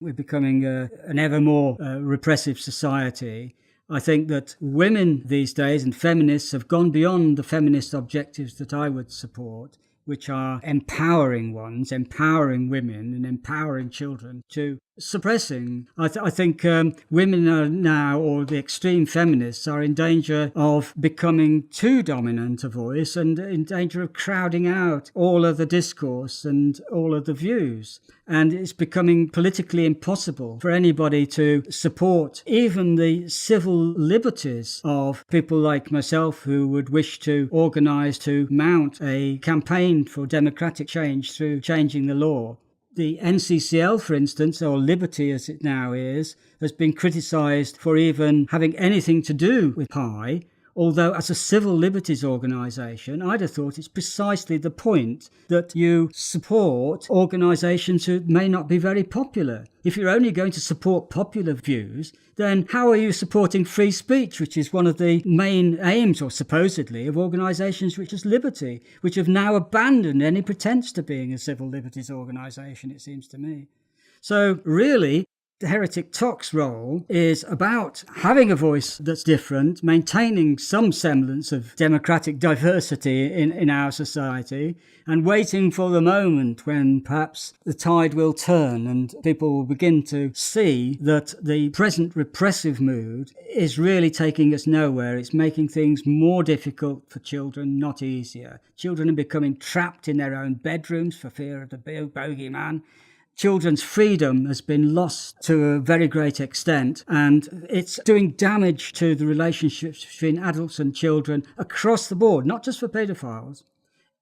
We're becoming an ever more repressive society. I think that women these days and feminists have gone beyond the feminist objectives that I would support, which are empowering ones, empowering women and empowering children, to suppressing. I think women are now, or the extreme feminists, are in danger of becoming too dominant a voice and in danger of crowding out all of the discourse and all of the views. And it's becoming politically impossible for anybody to support even the civil liberties of people like myself who would wish to organise to mount a campaign for democratic change through changing the law. The NCCL, for instance, or Liberty as it now is, has been criticised for even having anything to do with Pi, although as a civil liberties organisation, I'd have thought it's precisely the point that you support organisations who may not be very popular. If you're only going to support popular views, then how are you supporting free speech, which is one of the main aims, or supposedly, of organisations which is Liberty, which have now abandoned any pretence to being a civil liberties organisation, it seems to me. So really, the Heretic Talks role is about having a voice that's different, maintaining some semblance of democratic diversity in our society, and waiting for the moment when perhaps the tide will turn and people will begin to see that the present repressive mood is really taking us nowhere. It's making things more difficult for children, not easier. Children are becoming trapped in their own bedrooms for fear of the bogeyman. Children's freedom has been lost to a very great extent, and it's doing damage to the relationships between adults and children across the board, not just for paedophiles.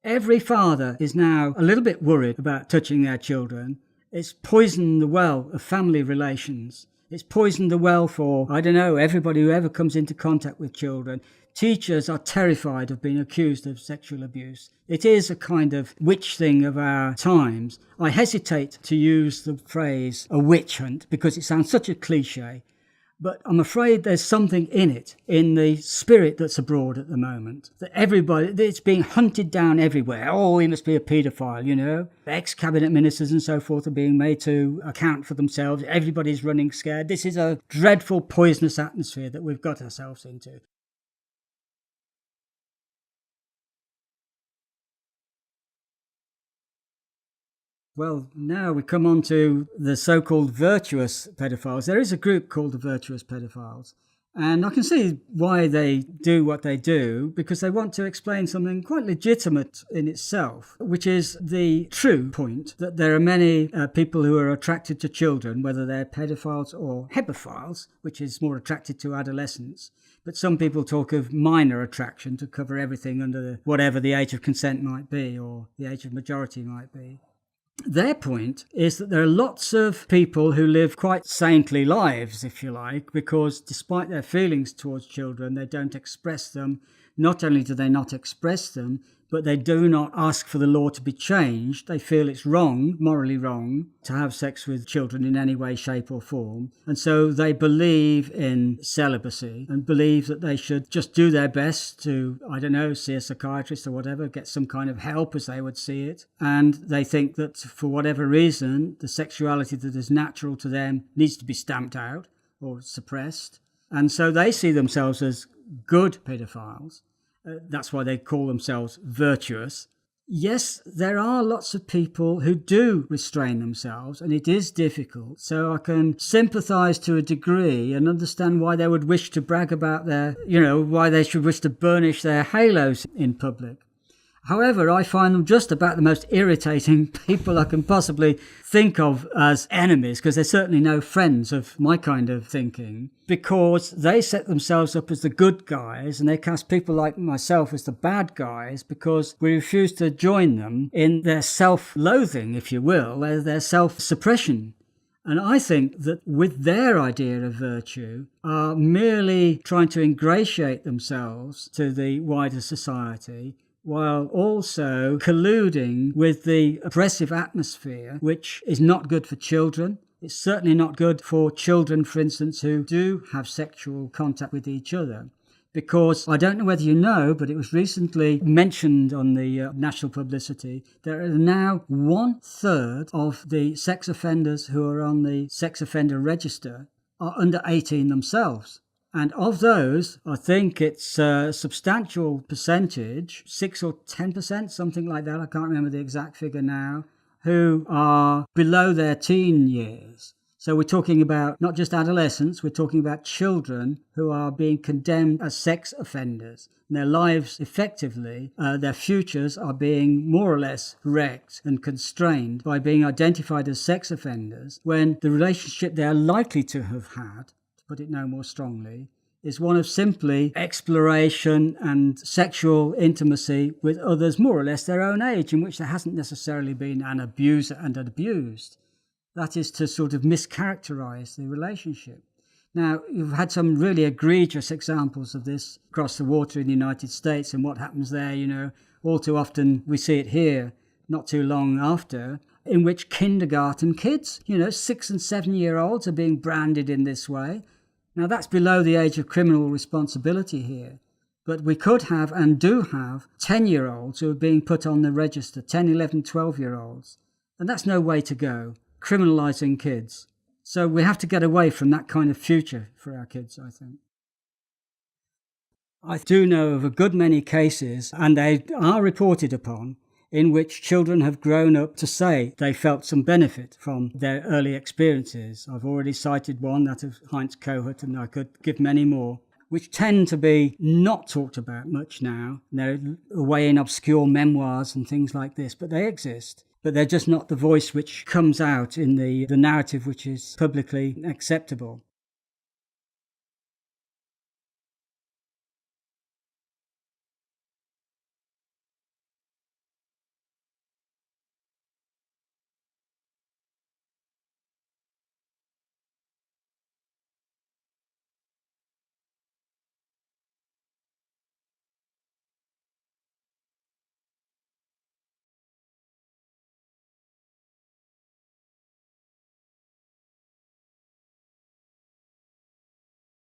Every father is now a little bit worried about touching their children. It's poisoned the well of family relations. It's poisoned the well for, everybody who ever comes into contact with children. Teachers are terrified of being accused of sexual abuse. It is a kind of witch thing of our times. I hesitate to use the phrase a witch hunt because it sounds such a cliche, but I'm afraid there's something in it, in the spirit that's abroad at the moment, that it's being hunted down everywhere. Oh, he must be a paedophile, Ex-cabinet ministers and so forth are being made to account for themselves. Everybody's running scared. This is a dreadful, poisonous atmosphere that we've got ourselves into. Well, now we come on to the so-called virtuous pedophiles. There is a group called the virtuous pedophiles, and I can see why they do what they do, because they want to explain something quite legitimate in itself, which is the true point that there are many people who are attracted to children, whether they're pedophiles or hebephiles, which is more attracted to adolescents. But some people talk of minor attraction to cover everything under whatever the age of consent might be or the age of majority might be. Their point is that there are lots of people who live quite saintly lives, if you like, because despite their feelings towards children, they don't express them. Not only do they not express them, but they do not ask for the law to be changed. They feel it's wrong, morally wrong, to have sex with children in any way, shape or form. And so they believe in celibacy and believe that they should just do their best to, see a psychiatrist or whatever, get some kind of help as they would see it. And they think that for whatever reason, the sexuality that is natural to them needs to be stamped out or suppressed. And so they see themselves as good paedophiles. That's why they call themselves virtuous. Yes, there are lots of people who do restrain themselves, and it is difficult. So I can sympathise to a degree and understand why they would wish to brag about why they should wish to burnish their halos in public. However, I find them just about the most irritating people I can possibly think of as enemies, because they're certainly no friends of my kind of thinking, because they set themselves up as the good guys and they cast people like myself as the bad guys because we refuse to join them in their self-loathing, if you will, their self-suppression. And I think that with their idea of virtue are merely trying to ingratiate themselves to the wider society, while also colluding with the oppressive atmosphere, which is not good for children. It's certainly not good for children, for instance, who do have sexual contact with each other, Because I don't know whether you know, but it was recently mentioned on the national publicity, there are now 1/3 of the sex offenders who are on the sex offender register are under 18 themselves. And of those, I think it's a substantial percentage, 6 or 10%, something like that, I can't remember the exact figure now, who are below their teen years. So we're talking about not just adolescents, we're talking about children who are being condemned as sex offenders. And their lives, effectively, their futures are being more or less wrecked and constrained by being identified as sex offenders when the relationship they're likely to have had, to put it no more strongly, is one of simply exploration and sexual intimacy with others more or less their own age, in which there hasn't necessarily been an abuser and an abused. That is to sort of mischaracterize the relationship. Now, you've had some really egregious examples of this across the water in the United States and what happens there, all too often we see it here, not too long after, in which kindergarten kids, 6 and 7-year-olds are being branded in this way. Now, that's below the age of criminal responsibility here. But we could have and do have 10-year-olds who are being put on the register, 10, 11, 12-year-olds. And that's no way to go. Criminalising kids. So we have to get away from that kind of future for our kids, I think. I do know of a good many cases, and they are reported upon, in which children have grown up to say they felt some benefit from their early experiences. I've already cited one, that of Heinz Kohut, and I could give many more, which tend to be not talked about much now. They're away in obscure memoirs and things like this, but they exist. But they're just not the voice which comes out in the narrative which is publicly acceptable.